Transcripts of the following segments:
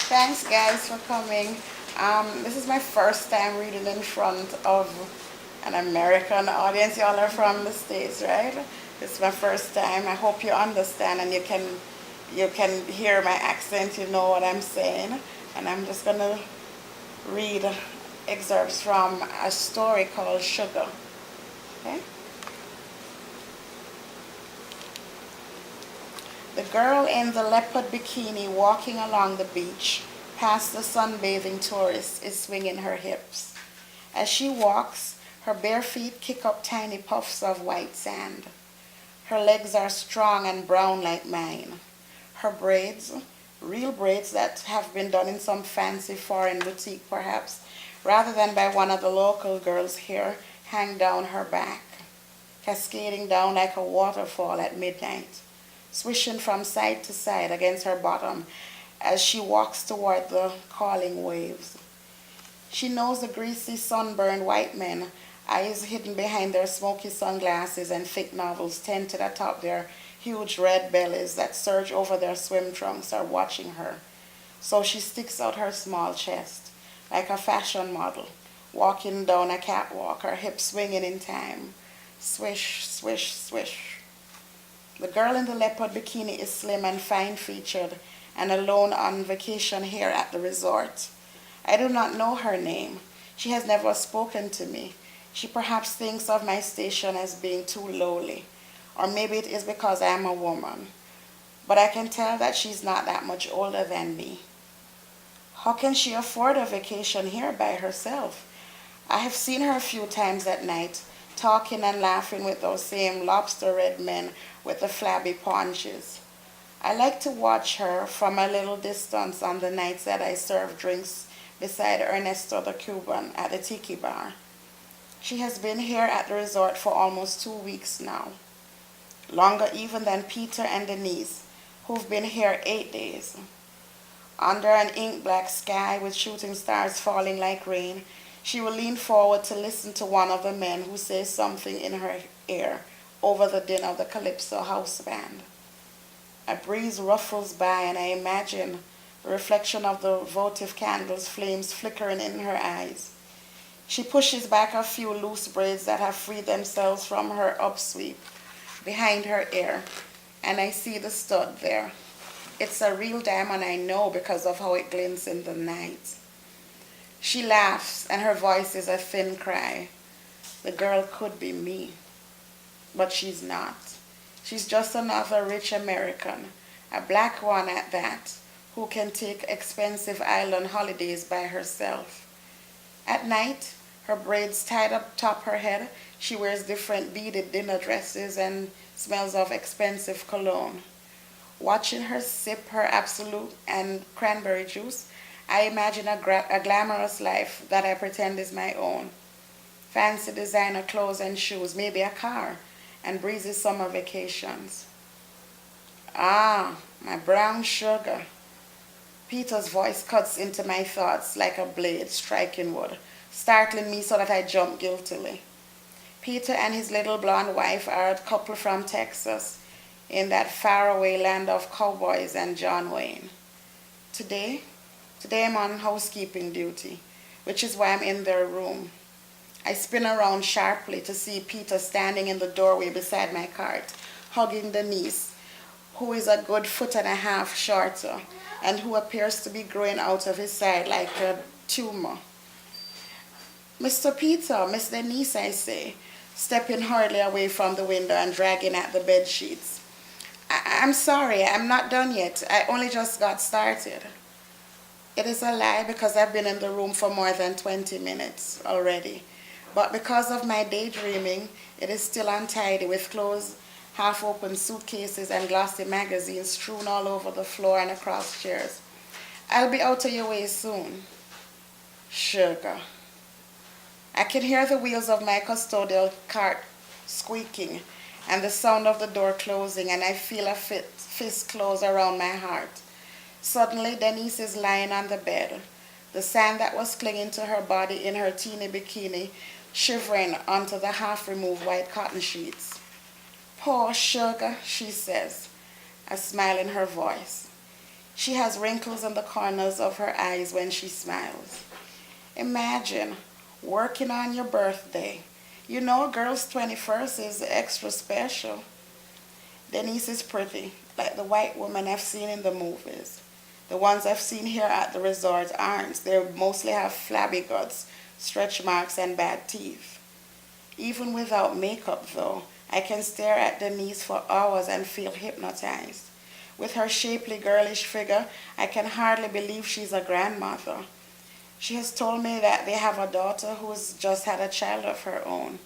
Thanks, guys, for coming. This is my first time reading in front of an American audience. Y'all are from the States, right? It's my first time. I hope you understand and you can hear my accent. You know what I'm saying. And I'm just gonna read excerpts from a story called Sugar. Okay. The girl in the leopard bikini walking along the beach past the sunbathing tourist is swinging her hips. As she walks, her bare feet kick up tiny puffs of white sand. Her legs are strong and brown like mine. Her braids, real braids that have been done in some fancy foreign boutique perhaps, rather than by one of the local girls here, hang down her back, cascading down like a waterfall at midnight, swishing from side to side against her bottom as she walks toward the calling waves. She knows the greasy, sunburned white men, eyes hidden behind their smoky sunglasses and thick novels tinted atop their huge red bellies that surge over their swim trunks, are watching her. So she sticks out her small chest, like a fashion model, walking down a catwalk, her hips swinging in time. Swish, swish, swish. The girl in the leopard bikini is slim and fine-featured and alone on vacation here at the resort. I do not know her name. She has never spoken to me. She perhaps thinks of my station as being too lowly, or maybe it is because I am a woman. But I can tell that she's not that much older than me. How can she afford a vacation here by herself? I have seen her a few times at night, talking and laughing with those same lobster-red men with the flabby paunches. I like to watch her from a little distance on the nights that I serve drinks beside Ernesto the Cuban at the tiki bar. She has been here at the resort for almost 2 weeks now, longer even than Peter and Denise, who've been here 8 days. Under an ink-black sky with shooting stars falling like rain, she will lean forward to listen to one of the men who says something in her ear over the din of the Calypso house band. A breeze ruffles by and I imagine the reflection of the votive candles' flames flickering in her eyes. She pushes back a few loose braids that have freed themselves from her upsweep behind her ear, and I see the stud there. It's a real diamond, I know, because of how it glints in the night. She laughs, and her voice is a thin cry. The girl could be me, but she's not. She's just another rich American, a black one at that, who can take expensive island holidays by herself. At night, her braids tied up top her head, she wears different beaded dinner dresses and smells of expensive cologne. Watching her sip her Absolute and cranberry juice, I imagine a glamorous life that I pretend is my own. Fancy designer clothes and shoes, maybe a car, and breezy summer vacations. Ah, my brown sugar. Peter's voice cuts into my thoughts like a blade striking wood, startling me so that I jump guiltily. Peter and his little blonde wife are a couple from Texas, in that faraway land of cowboys and John Wayne. Today I'm on housekeeping duty, which is why I'm in their room. I spin around sharply to see Peter standing in the doorway beside my cart, hugging Denise, who is a good foot and a half shorter, and who appears to be growing out of his side like a tumor. Mr. Peter, Miss Denise, I say, stepping hurriedly away from the window and dragging at the bed sheets. I'm sorry, I'm not done yet. I only just got started. It is a lie because I've been in the room for more than 20 minutes already. But because of my daydreaming, it is still untidy with clothes, half-open suitcases, and glossy magazines strewn all over the floor and across chairs. I'll be out of your way soon. Sugar. I can hear the wheels of my custodial cart squeaking and the sound of the door closing, and I feel a fist close around my heart. Suddenly, Denise is lying on the bed, the sand that was clinging to her body in her teeny bikini shivering onto the half-removed white cotton sheets. Poor sugar, she says, a smile in her voice. She has wrinkles in the corners of her eyes when she smiles. Imagine working on your birthday. You know, a girl's 21st is extra special. Denise is pretty, like the white woman I've seen in the movies. The ones I've seen here at the resort aren't. They mostly have flabby guts, stretch marks, and bad teeth. Even without makeup, though, I can stare at Denise for hours and feel hypnotized. With her shapely, girlish figure, I can hardly believe she's a grandmother. She has told me that they have a daughter who's just had a child of her own.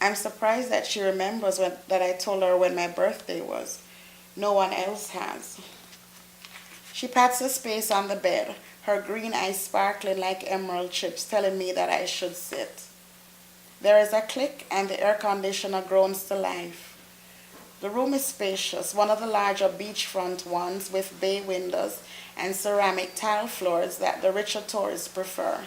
I'm surprised that she remembers that I told her when my birthday was. No one else has. She pats the space on the bed, her green eyes sparkling like emerald chips, telling me that I should sit. There is a click and the air conditioner groans to life. The room is spacious, one of the larger beachfront ones with bay windows and ceramic tile floors that the richer tourists prefer.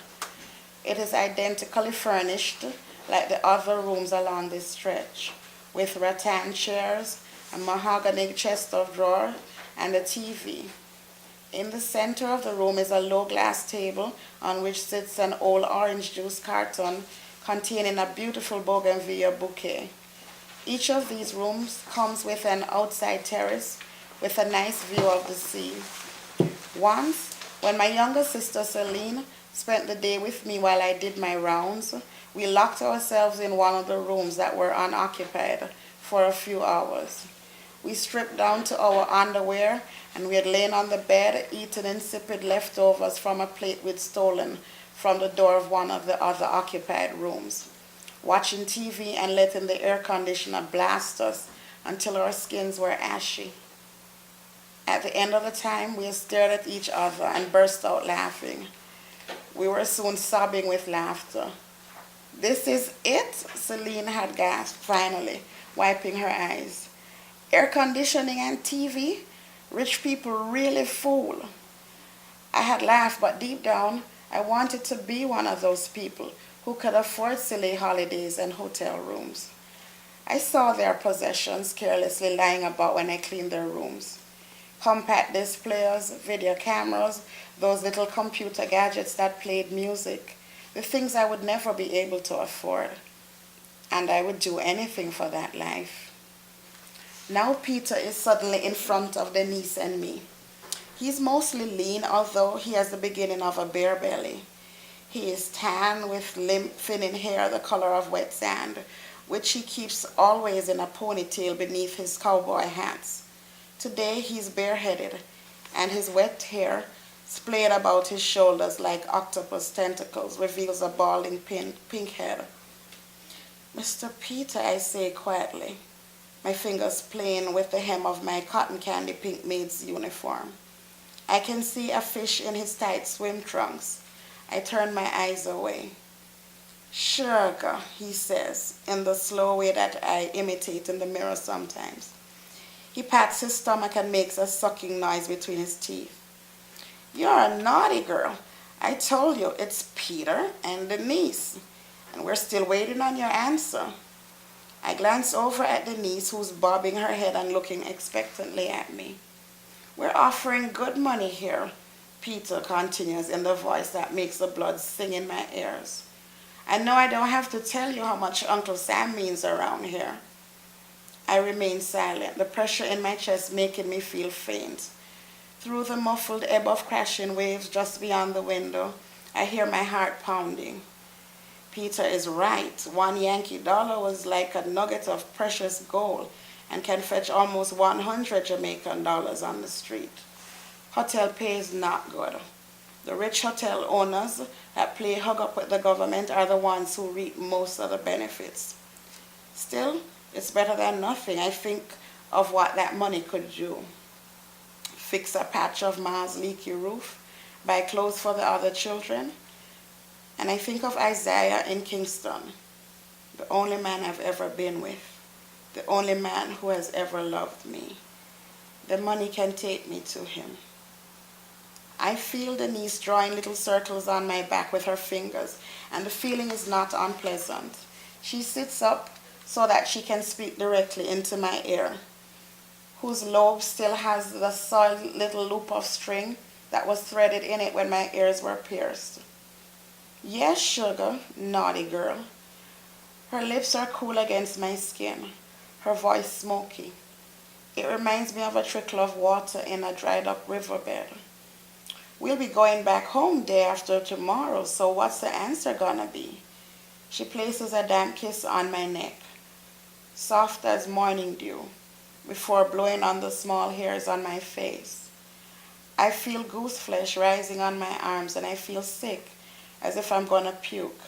It is identically furnished like the other rooms along this stretch, with rattan chairs, a mahogany chest of drawers, and a TV. In the center of the room is a low glass table on which sits an old orange juice carton containing a beautiful bougainvillea bouquet. Each of these rooms comes with an outside terrace with a nice view of the sea. Once, when my younger sister Celine spent the day with me while I did my rounds, we locked ourselves in one of the rooms that were unoccupied for a few hours. We stripped down to our underwear and we had lain on the bed eating insipid leftovers from a plate we'd stolen from the door of one of the other occupied rooms, watching TV and letting the air conditioner blast us until our skins were ashy. At the end of the time, we stared at each other and burst out laughing. We were soon sobbing with laughter. "This is it," Celine had gasped finally, wiping her eyes. "Air conditioning and TV? Rich people really fool." I had laughed, but deep down, I wanted to be one of those people who could afford silly holidays and hotel rooms. I saw their possessions carelessly lying about when I cleaned their rooms. Compact disc players, video cameras, those little computer gadgets that played music, the things I would never be able to afford. And I would do anything for that life. Now Peter is suddenly in front of Denise and me. He's mostly lean, although he has the beginning of a bear belly. He is tan with limp, thinning hair the color of wet sand, which he keeps always in a ponytail beneath his cowboy hats. Today he's bareheaded, and his wet hair, splayed about his shoulders like octopus tentacles, reveals a balding pink head. "Mr. Peter," I say quietly, my fingers playing with the hem of my cotton candy pink maid's uniform. I can see a fish in his tight swim trunks. I turn my eyes away. "Sugar," he says, in the slow way that I imitate in the mirror sometimes. He pats his stomach and makes a sucking noise between his teeth. "You're a naughty girl. I told you it's Peter and Denise, and we're still waiting on your answer." I glance over at Denise, who's bobbing her head and looking expectantly at me. "We're offering good money here," Peter continues in the voice that makes the blood sing in my ears. "I know I don't have to tell you how much Uncle Sam means around here." I remain silent, the pressure in my chest making me feel faint. Through the muffled ebb of crashing waves just beyond the window, I hear my heart pounding. Peter is right. $1 Yankee was like a nugget of precious gold and can fetch almost 100 Jamaican dollars on the street. Hotel pay is not good. The rich hotel owners that play hug up with the government are the ones who reap most of the benefits. Still, it's better than nothing. I think of what that money could do. Fix a patch of Ma's leaky roof, buy clothes for the other children. And I think of Isaiah in Kingston, the only man I've ever been with, the only man who has ever loved me. The money can take me to him. I feel Denise drawing little circles on my back with her fingers, and the feeling is not unpleasant. She sits up so that she can speak directly into my ear. whose lobe still has the soiled little loop of string that was threaded in it when my ears were pierced. Yes, sugar, naughty girl. Her lips are cool against my skin, her voice smoky. It reminds me of a trickle of water in a dried up riverbed. We'll be going back home day after tomorrow, so what's the answer gonna be? She places a damp kiss on my neck, soft as morning dew, before blowing on the small hairs on my face. I feel goose flesh rising on my arms and I feel sick, as if I'm gonna puke.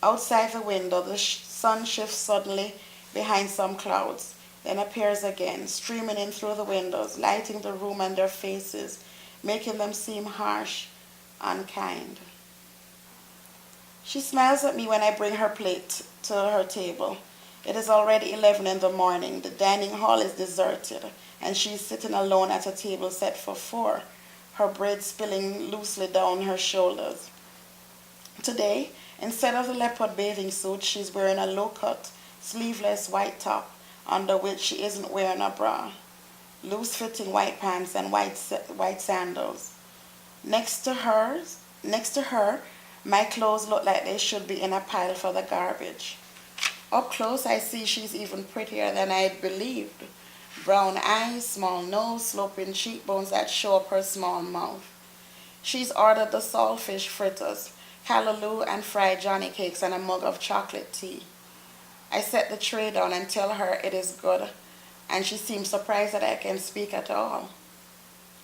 Outside the window, the sun shifts suddenly behind some clouds, then appears again, streaming in through the windows, lighting the room and their faces, making them seem harsh, unkind. She smiles at me when I bring her plate to her table. It is already 11 in the morning. The dining hall is deserted, and she is sitting alone at a table set for 4, her braids spilling loosely down her shoulders. Today, instead of the leopard bathing suit, she's wearing a low-cut, sleeveless white top, under which she isn't wearing a bra, loose-fitting white pants and white sandals. Next to her, my clothes look like they should be in a pile for the garbage. Up close, I see she's even prettier than I'd believed. Brown eyes, small nose, sloping cheekbones that show up her small mouth. She's ordered the saltfish fritters, callaloo and fried johnny cakes, and a mug of chocolate tea. I set the tray down and tell her it is good, and she seems surprised that I can speak at all.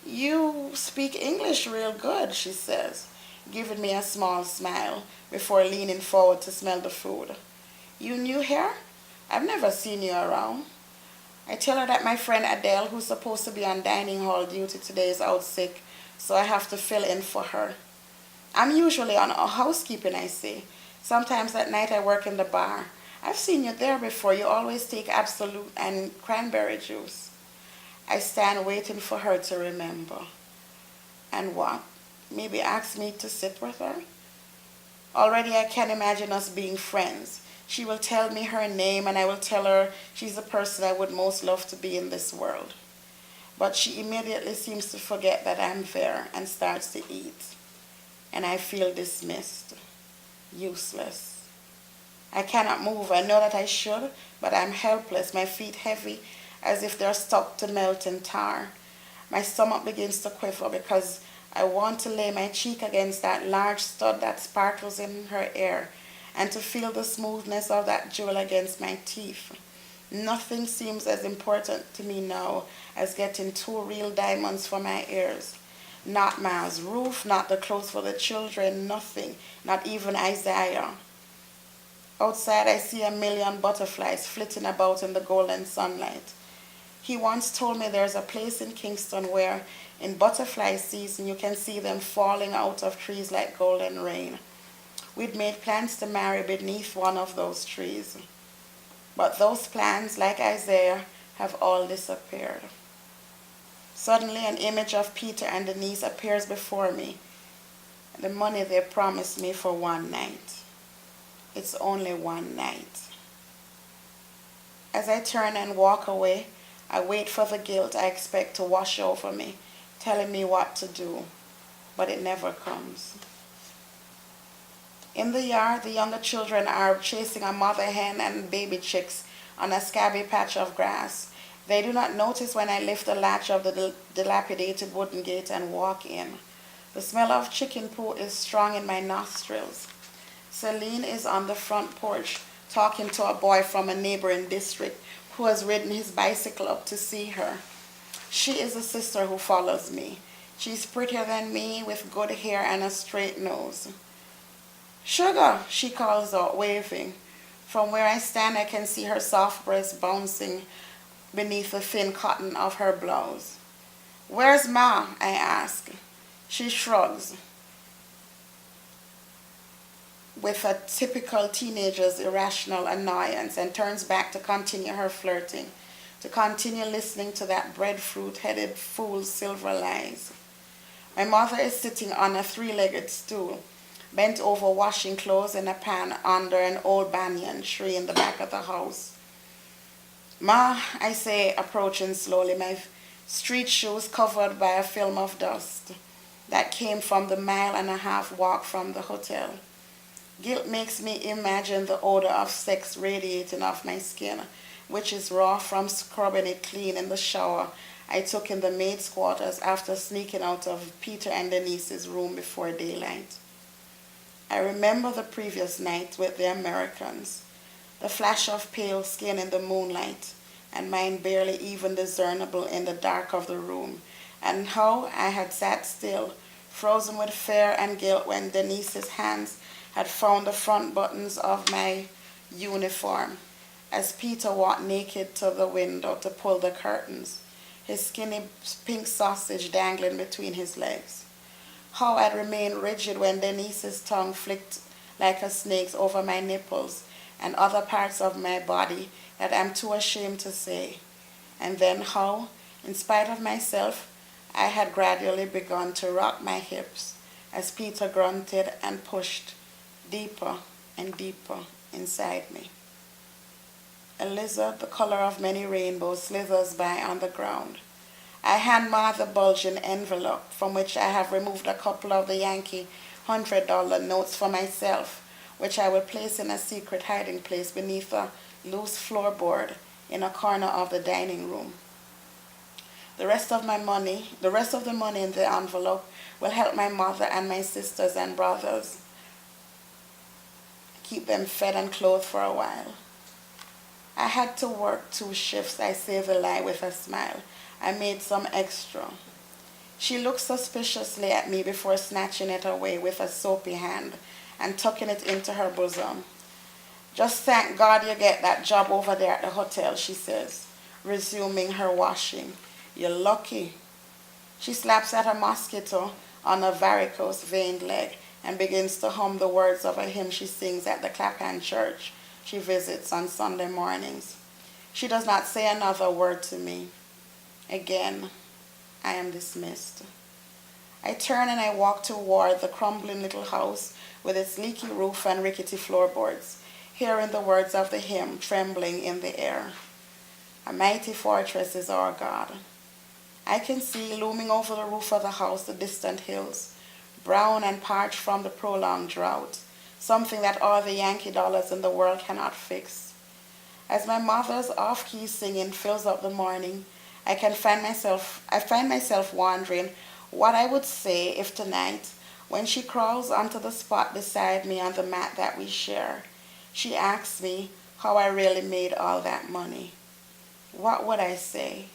You speak English real good, she says, giving me a small smile before leaning forward to smell the food. You new here? I've never seen you around. I tell her that my friend Adele, who's supposed to be on dining hall duty today, is out sick, so I have to fill in for her. I'm usually on housekeeping, I say. Sometimes at night I work in the bar. I've seen you there before. You always take Absolute and cranberry juice. I stand waiting for her to remember. And what? Maybe ask me to sit with her? Already I can imagine us being friends. She will tell me her name and I will tell her she's the person I would most love to be in this world. But she immediately seems to forget that I'm there and starts to eat. And I feel dismissed, useless. I cannot move. I know that I should, but I'm helpless, my feet heavy as if they're stuck to melting tar. My stomach begins to quiver because I want to lay my cheek against that large stud that sparkles in her ear and to feel the smoothness of that jewel against my teeth. Nothing seems as important to me now as getting 2 real diamonds for my ears. Not Ma's roof, not the clothes for the children, nothing, not even Isaiah. Outside I see a million butterflies flitting about in the golden sunlight. He once told me there's a place in Kingston where in butterfly season you can see them falling out of trees like golden rain. We'd made plans to marry beneath one of those trees. But those plans, like Isaiah, have all disappeared. Suddenly an image of Peter and Denise appears before me. The money they promised me for one night. It's only one night. As I turn and walk away, I wait for the guilt I expect to wash over me, telling me what to do, but it never comes. In the yard, the younger children are chasing a mother hen and baby chicks on a scabby patch of grass. They do not notice when I lift the latch of the dilapidated wooden gate and walk in. The smell of chicken poo is strong in my nostrils. Celine is on the front porch talking to a boy from a neighboring district who has ridden his bicycle up to see her. She is a sister who follows me. She's prettier than me with good hair and a straight nose. Sugar, she calls out, waving. From where I stand, I can see her soft breast bouncing beneath the thin cotton of her blouse. Where's Ma? I ask. She shrugs with a typical teenager's irrational annoyance and turns back to continue her flirting, to continue listening to that breadfruit-headed fool's silver lies. My mother is sitting on a 3-legged stool, bent over washing clothes in a pan under an old banyan tree in the back of the house. Ma, I say, approaching slowly, my street shoes covered by a film of dust that came from the mile-and-a-half walk from the hotel. Guilt makes me imagine the odor of sex radiating off my skin, which is raw from scrubbing it clean in the shower I took in the maid's quarters after sneaking out of Peter and Denise's room before daylight. I remember the previous night with the Americans, the flash of pale skin in the moonlight, and mine barely even discernible in the dark of the room, and how I had sat still, frozen with fear and guilt when Denise's hands had found the front buttons of my uniform, as Peter walked naked to the window to pull the curtains, his skinny pink sausage dangling between his legs. How I'd remained rigid when Denise's tongue flicked like a snake's over my nipples and other parts of my body that I'm too ashamed to say. And then how, in spite of myself, I had gradually begun to rock my hips as Peter grunted and pushed deeper and deeper inside me. A lizard, the color of many rainbows, slithers by on the ground. I hand Ma the bulging envelope from which I have removed a couple of the Yankee $100 notes for myself, which I will place in a secret hiding place beneath a loose floorboard in a corner of the dining room. The rest of the money in the envelope will help my mother and my sisters and brothers, keep them fed and clothed for a while. I had to work 2 shifts, I say the lie with a smile. I made some extra. She looked suspiciously at me before snatching it away with a soapy hand and tucking it into her bosom. Just thank God you get that job over there at the hotel, she says, resuming her washing. You're lucky. She slaps at a mosquito on a varicose veined leg and begins to hum the words of a hymn she sings at the Clapham church she visits on Sunday mornings. She does not say another word to me. Again, I am dismissed. I turn and I walk toward the crumbling little house with its leaky roof and rickety floorboards, hearing the words of the hymn trembling in the air. A mighty fortress is our God. I can see looming over the roof of the house the distant hills, brown and parched from the prolonged drought, something that all the Yankee dollars in the world cannot fix. As my mother's off-key singing fills up the morning, I find myself wondering what I would say if tonight, when she crawls onto the spot beside me on the mat that we share, she asks me how I really made all that money. What would I say?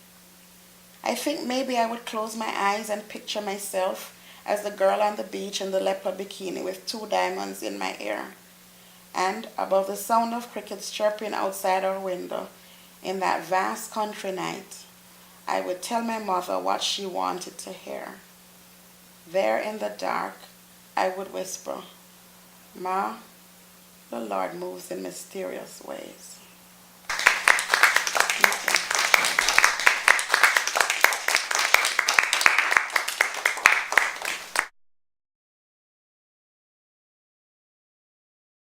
I think maybe I would close my eyes and picture myself as the girl on the beach in the leopard bikini with 2 diamonds in my ear. And above the sound of crickets chirping outside our window in that vast country night, I would tell my mother what she wanted to hear. There in the dark, I would whisper, Ma, the Lord moves in mysterious ways. Thank you.